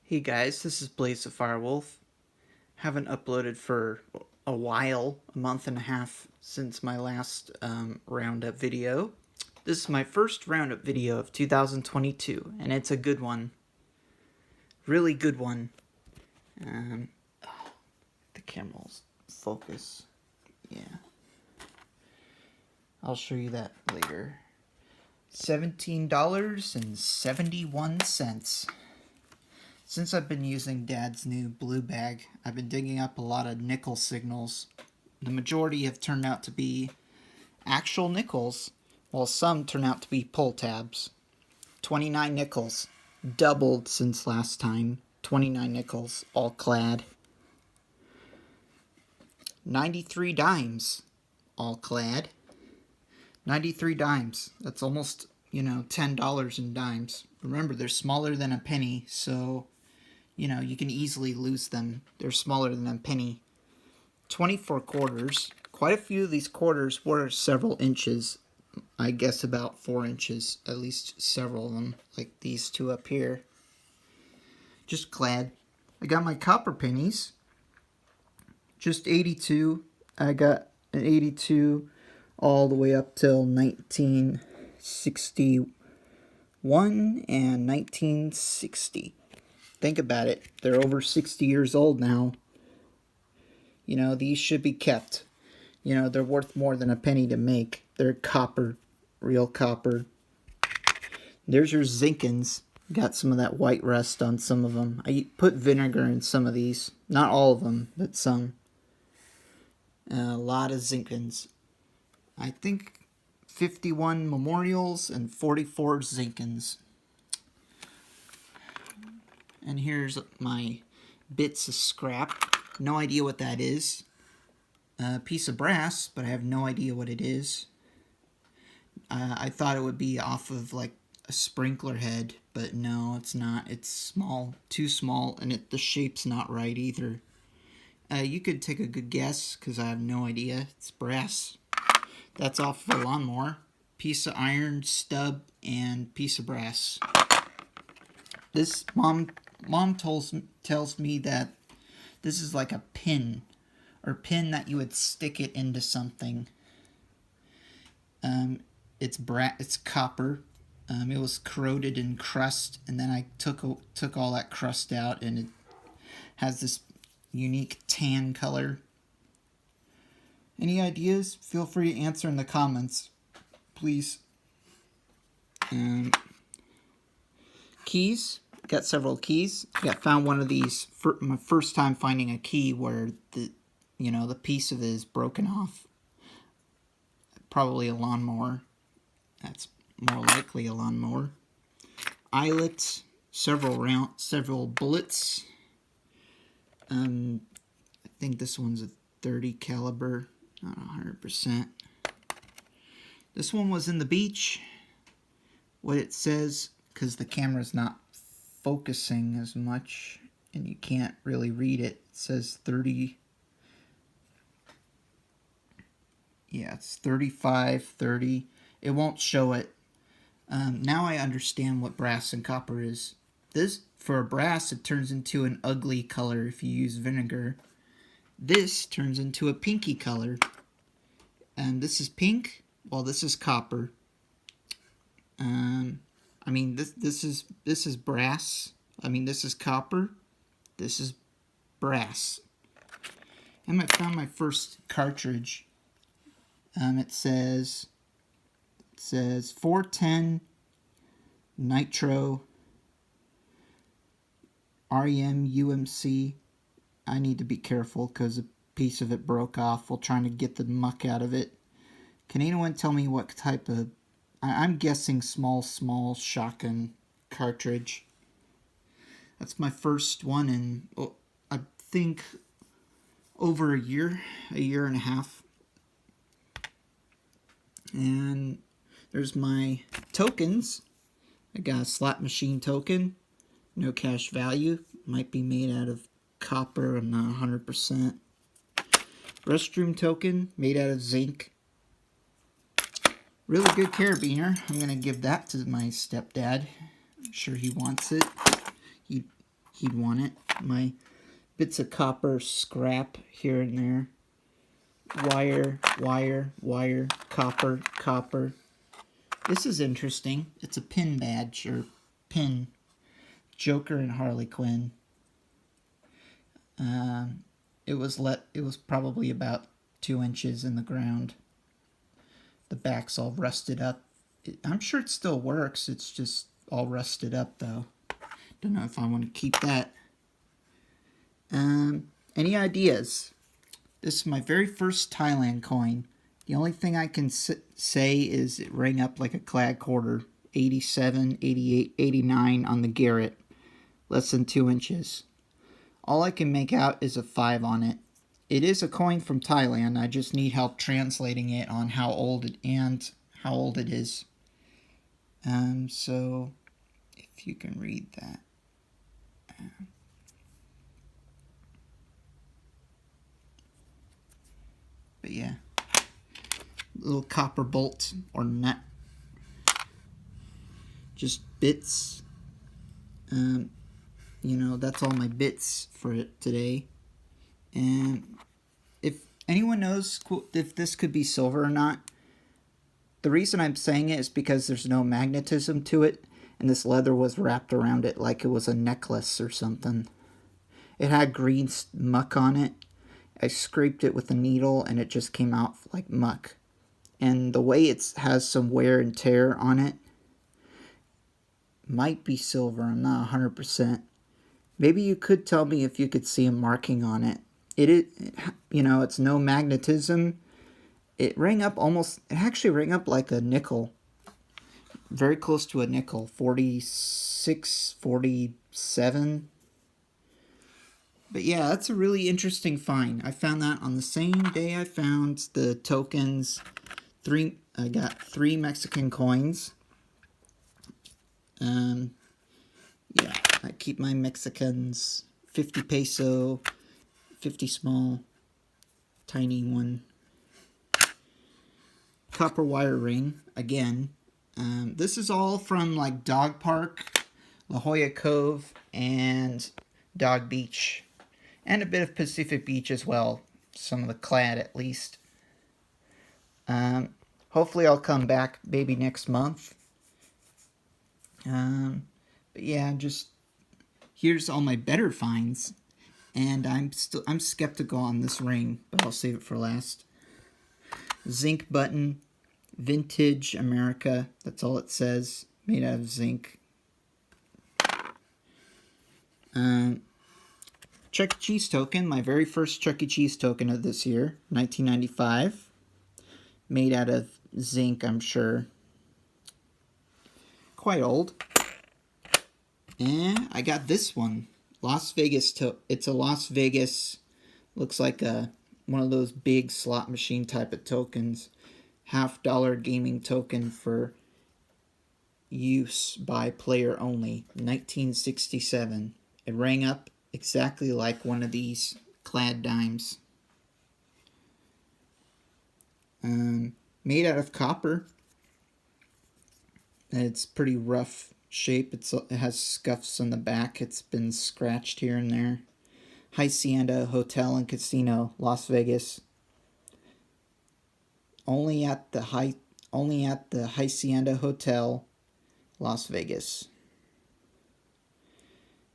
Hey guys, this is Blaze the Firewolf. Haven't uploaded for a while, a month and a half since my last Roundup video. This is my first Roundup video of 2022, and it's a good one. Really good one. The camera's focus. Yeah. I'll show you that later. $17.71. Since I've been using Dad's new blue bag, I've been digging up a lot of nickel signals. The majority have turned out to be actual nickels, while some turn out to be pull tabs. 29 nickels. Doubled since last time. 29 nickels, all clad. 93 dimes, all clad. 93 dimes. That's almost, $10 in dimes. Remember, they're smaller than a penny, so you can easily lose them. They're smaller than a penny. 24 quarters. Quite a few of these quarters were several inches. I guess about 4 inches. At least several of them. Like these two up here. Just clad. I got my copper pennies. Just 82. I got an 82 all the way up till 1961 and 1960. Think about it. They're over 60 years old now. These should be kept. They're worth more than a penny to make. They're copper. Real copper. There's your Zinkins. Got some of that white rust on some of them. I put vinegar in some of these. Not all of them, but some. A lot of Zinkins. I think 51 memorials and 44 Zinkins. And here's my bits of scrap. No idea what that is. A piece of brass, but I have no idea what it is. I thought it would be off of like a sprinkler head, but no, it's not. It's small, too small, and the shape's not right either. You could take a good guess, because I have no idea. It's brass. That's off of a lawnmower. Piece of iron, stub, and piece of brass. This mom tells me that this is like a pin, or pin that you would stick it into something. It's copper. It was corroded in crust, and then I took all that crust out, and it has this unique tan color. Any ideas? Feel free to answer in the comments, please. Keys. Got several keys. Found one of these for my first time finding a key where the piece of it is broken off. Probably a lawnmower. That's more likely a lawnmower. Eyelets. Several bullets. I think this one's a 30 caliber, not 100%. This one was in the beach. What it says, because the camera's not focusing as much and you can't really read it, it says 30. Yeah, it's 35, 30. It won't show it. Now I understand what brass and copper is. This, for a brass, it turns into an ugly color if you use vinegar. This turns into a pinky color. And this is pink, while this is copper. This is brass. This is copper. This is brass. And I found my first cartridge. It says 410 nitro REM UMC. I need to be careful because a piece of it broke off while trying to get the muck out of it. Can anyone tell me what type of... I'm guessing small shotgun cartridge. That's my first one in, I think, over a year and a half. And there's my tokens. I got a slot machine token. No cash value. Might be made out of copper. I'm not 100%. Restroom token made out of zinc. Really good carabiner. I'm going to give that to my stepdad. I'm sure he wants it. he'd want it. My bits of copper scrap here and there. Wire, wire, wire, copper, copper. This is interesting. It's a pin badge, or pin. Joker and Harley Quinn. It was probably about 2 inches in the ground. The back's all rusted up. I'm sure it still works. It's just all rusted up, though. Don't know if I want to keep that. Any ideas? This is my very first Thailand coin. The only thing I can say is it rang up like a clad quarter. 87, 88, 89 on the Garrett. Less than 2 inches. All I can make out is a 5 on it. It is a coin from Thailand. I just need help translating it on how old it is. So if you can read that. But yeah, little copper bolt or nut. Just bits. That's all my bits for it today. And if anyone knows if this could be silver or not, the reason I'm saying it is because there's no magnetism to it, and this leather was wrapped around it like it was a necklace or something. It had green muck on it. I scraped it with a needle, and it just came out like muck. And the way it has some wear and tear on it might be silver. I'm not 100%. Maybe you could tell me if you could see a marking on it. It's no magnetism. It actually rang up like a nickel. Very close to a nickel. 46, 47. But yeah, that's a really interesting find. I found that on the same day I found the tokens. I got 3 Mexican coins. Yeah, I keep my Mexicans. 50 peso, 50 small, tiny one. Copper wire ring, again. This is all from like Dog Park, La Jolla Cove, and Dog Beach. And a bit of Pacific Beach as well. Some of the clad, at least. Hopefully I'll come back maybe next month. But yeah, just here's all my better finds, and I'm skeptical on this ring, but I'll save it for last. Zinc button, vintage America. That's all it says. Made out of zinc. Chuck E. Cheese token. My very first Chuck E. Cheese token of this year, 1995. Made out of zinc, I'm sure. Quite old. And I got this one. Las Vegas. It's a Las Vegas. Looks like one of those big slot machine type of tokens. $50 gaming token for use by player only. 1967. It rang up exactly like one of these clad dimes. Made out of copper. It's pretty rough shape. It has scuffs on the back. It's been scratched here and there. Hacienda Hotel and Casino, Las Vegas. Only at the Hacienda Hotel, Las Vegas.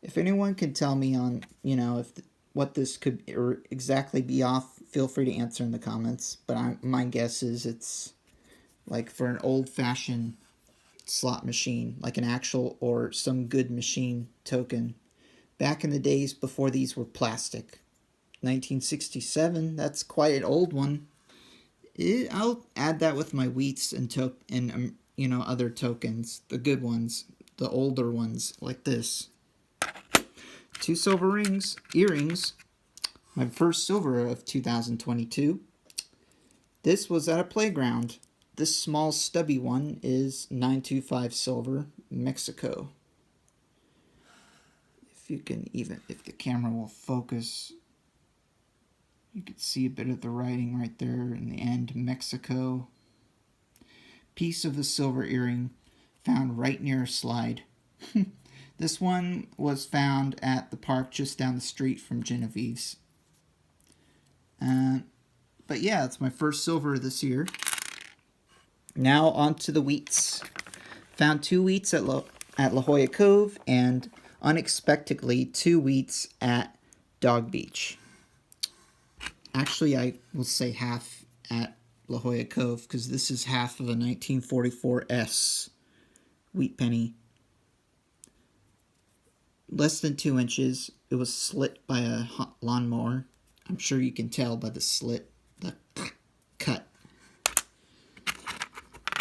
If anyone can tell me on, what this could exactly be off, feel free to answer in the comments. But my guess is it's like for an old-fashioned slot machine, like an actual or some good machine token. Back in the days before these were plastic. 1967, that's quite an old one. I'll add that with my wheats and other tokens, the good ones, the older ones like this. 2 silver earrings. My first silver of 2022. This was at a playground. This small stubby one is 925 silver, Mexico. If the camera will focus, you can see a bit of the writing right there in the end, Mexico. Piece of the silver earring found right near a slide. This one was found at the park just down the street from Genevieve's. But yeah, it's my first silver this year. Now on to the wheats. Found 2 wheats at La Jolla Cove, and unexpectedly 2 wheats at Dog Beach. Actually, I will say half at La Jolla Cove, because this is half of a 1944S wheat penny. Less than 2 inches. It was slit by a lawnmower. I'm sure you can tell by the slit, the cut.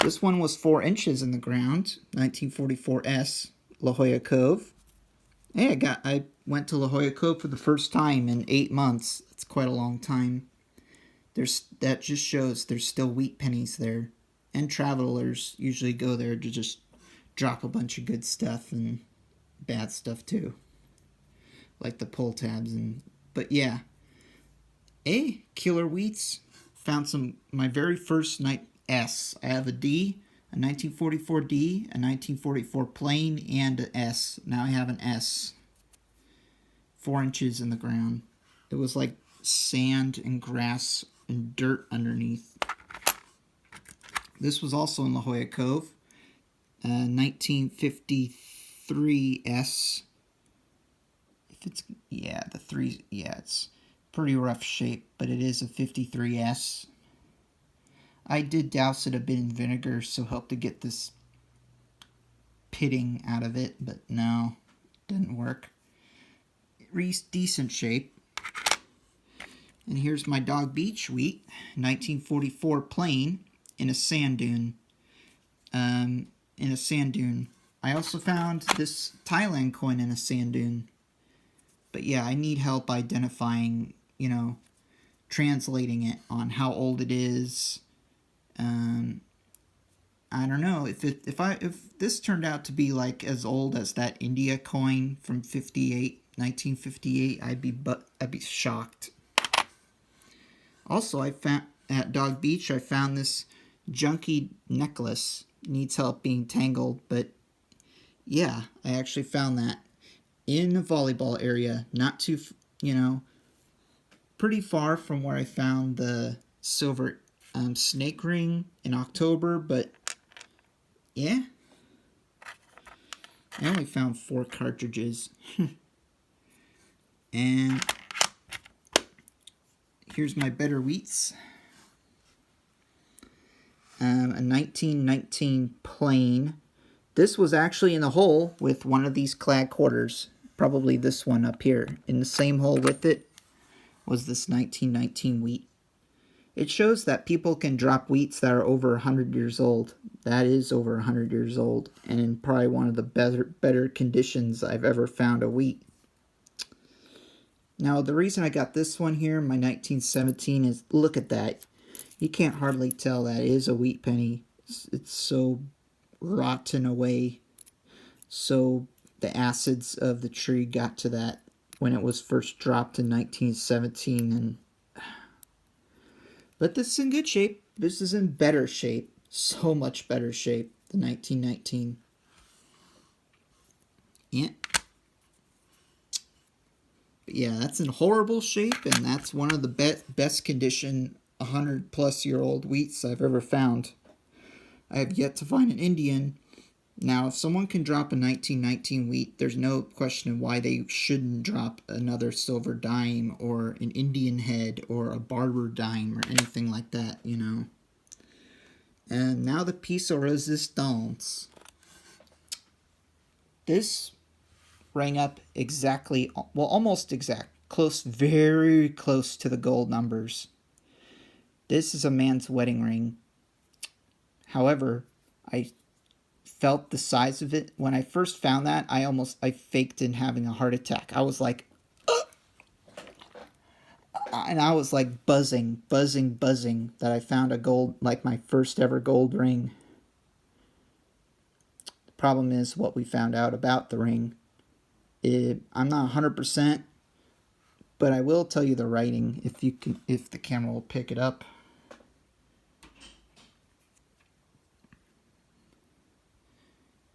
This one was 4 inches in the ground, 1944S, La Jolla Cove. Hey, I went to La Jolla Cove for the first time in 8 months. That's quite a long time. That just shows there's still wheat pennies there. And travelers usually go there to just drop a bunch of good stuff and bad stuff too. Like the pull tabs but yeah. Killer wheats. Found my very first S. I have a D, a 1944 D, a 1944 plain, and an S. Now I have an S. 4 inches in the ground. It was like sand and grass and dirt underneath. This was also in La Jolla Cove. 1953 S. It's pretty rough shape, but it is a 53S. I did douse it a bit in vinegar, so help to get this pitting out of it, but no, didn't work. Decent shape. And here's my Dog Beach wheat, 1944 plain, in a sand dune. I also found this Thailand coin in a sand dune. But yeah, I need help identifying, translating it on how old it is. I don't know if this turned out to be like as old as that India coin from 1958, I'd be shocked. Also, I found at Dog Beach, I found this junky necklace. Needs help being tangled, but yeah, I actually found that in the volleyball area, not too, pretty far from where I found the silver snake ring in October, but yeah, I only found 4 cartridges. And here's my better wheats. A 1919 plain. This was actually in the hole with one of these clad quarters, probably this one up here. In the same hole with it was this 1919 wheat. It shows that people can drop wheats that are over 100 years old. That is over 100 years old, and in probably one of the better conditions I've ever found a wheat. Now, the reason I got this one here, my 1917, is look at that. You can't hardly tell that is a wheat penny. It's so rotten away. So the acids of the tree got to that when it was first dropped in 1917, but this is in good shape. This is in better shape. So much better shape than 1919. Yeah. But yeah, that's in horrible shape, and that's one of the best condition 100-plus-year-old wheats I've ever found. I have yet to find an Indian. Now, if someone can drop a 1919 wheat, there's no question why they shouldn't drop another silver dime or an Indian head or a barber dime or anything like that, And now the piece de resistance. This rang up exactly, well, almost exact, very close to the gold numbers. This is a man's wedding ring. However, I felt the size of it. When I first found that, I faked in having a heart attack. I was like, and I was like buzzing that I found a gold, like my first ever gold ring. The problem is what we found out about the ring. I'm not 100%, but I will tell you the writing if the camera will pick it up.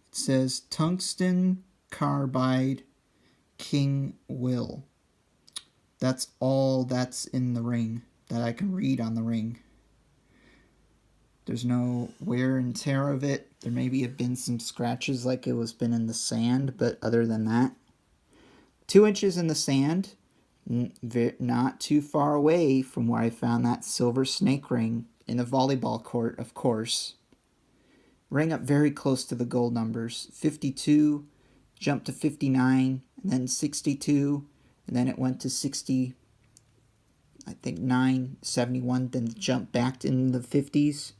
It says tungsten carbide, King Will. That's all that's in the ring that I can read on the ring. There's no wear and tear of it. There maybe have been some scratches like it was been in the sand, but other than that, 2 inches in the sand, not too far away from where I found that silver snake ring in the volleyball court, of course. Rang up very close to the gold numbers. 52, jumped to 59, and then 62, and then it went to 60, I think 9, 71, then jumped back in the 50s.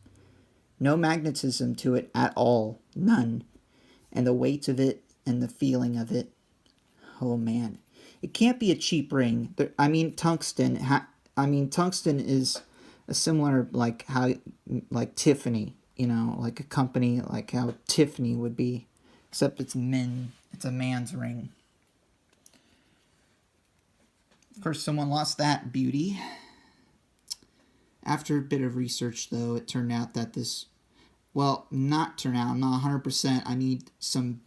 No magnetism to it at all. None. And the weight of it and the feeling of it. Oh, man. It can't be a cheap ring. I mean, tungsten. Tungsten is a similar, like Tiffany. You know, like a company, like how Tiffany would be. Except it's a man's ring. Of course, someone lost that beauty. After a bit of research, though, it turned out that this, well, not turn out, I'm not 100%. I need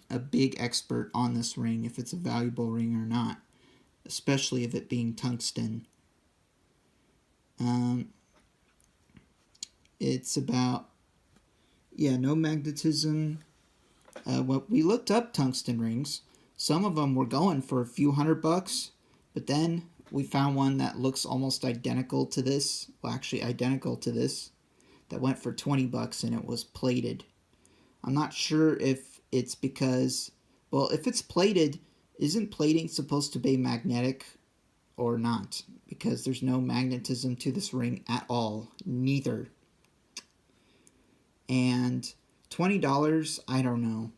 a big expert on this ring, if it's a valuable ring or not, especially if it being tungsten. It's about, no magnetism. We looked up tungsten rings. Some of them were going for a few $100, but then we found one that looks almost identical to this. Well, actually identical to this. That went for $20 and it was plated. I'm not sure if it's because, well, if it's plated, isn't plating supposed to be magnetic or not? Because there's no magnetism to this ring at all. Neither. And $20, I don't know.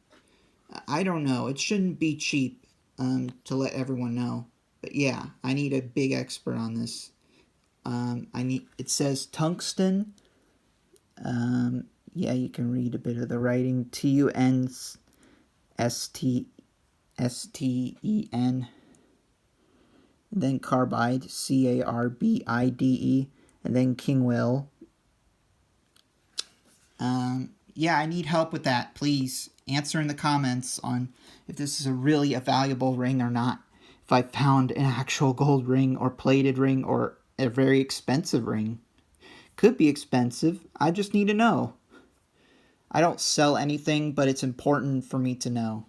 I don't know. It shouldn't be cheap, to let everyone know. But yeah, I need a big expert on this. It says tungsten. You can read a bit of the writing. TUNSTEN. Then carbide, CARBIDE. And then King Will. I need help with that, please. Answer in the comments on if this is really a valuable ring or not. If I found an actual gold ring or plated ring or a very expensive ring. Could be expensive. I just need to know. I don't sell anything, but it's important for me to know.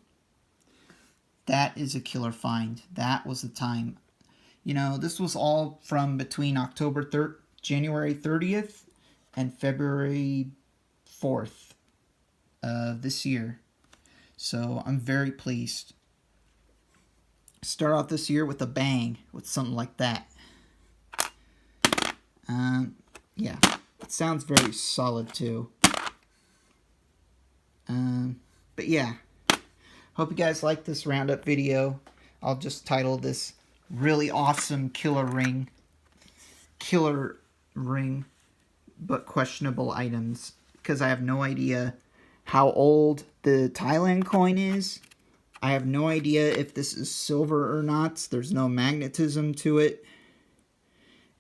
That is a killer find. That was the time. You know, this was all from between January 30th and February 4th of this year. So I'm very pleased. Start off this year with a bang, with something like that. It sounds very solid too. But yeah, hope you guys like this roundup video. I'll just title this really awesome killer ring, but questionable items, because I have no idea how old the Thailand coin is. I have no idea if this is silver or not. There's no magnetism to it.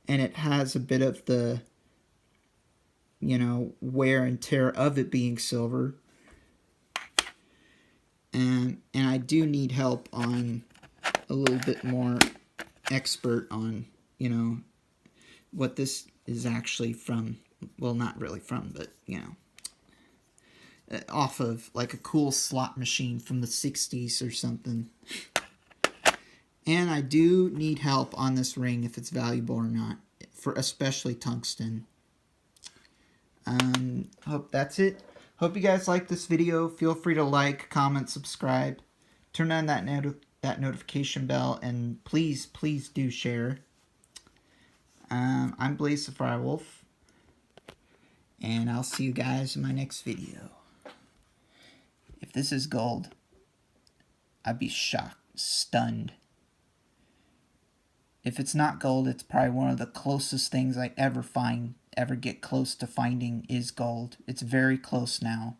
And it has a bit of the, wear and tear of it being silver. And I do need help on a little bit more expert on, what this is actually from. Well, not really from, but, off of like a cool slot machine from the 60s or something. And I do need help on this ring if it's valuable or not, for especially tungsten. Hope that's it. Hope you guys like this video. Feel free to like, comment, subscribe, turn on that notification bell, and please do share. I'm Blaze the Firewolf, and I'll see you guys in my next video. If this is gold, I'd be shocked, stunned. If it's not gold, it's probably one of the closest things I ever get close to finding is gold. It's very close now.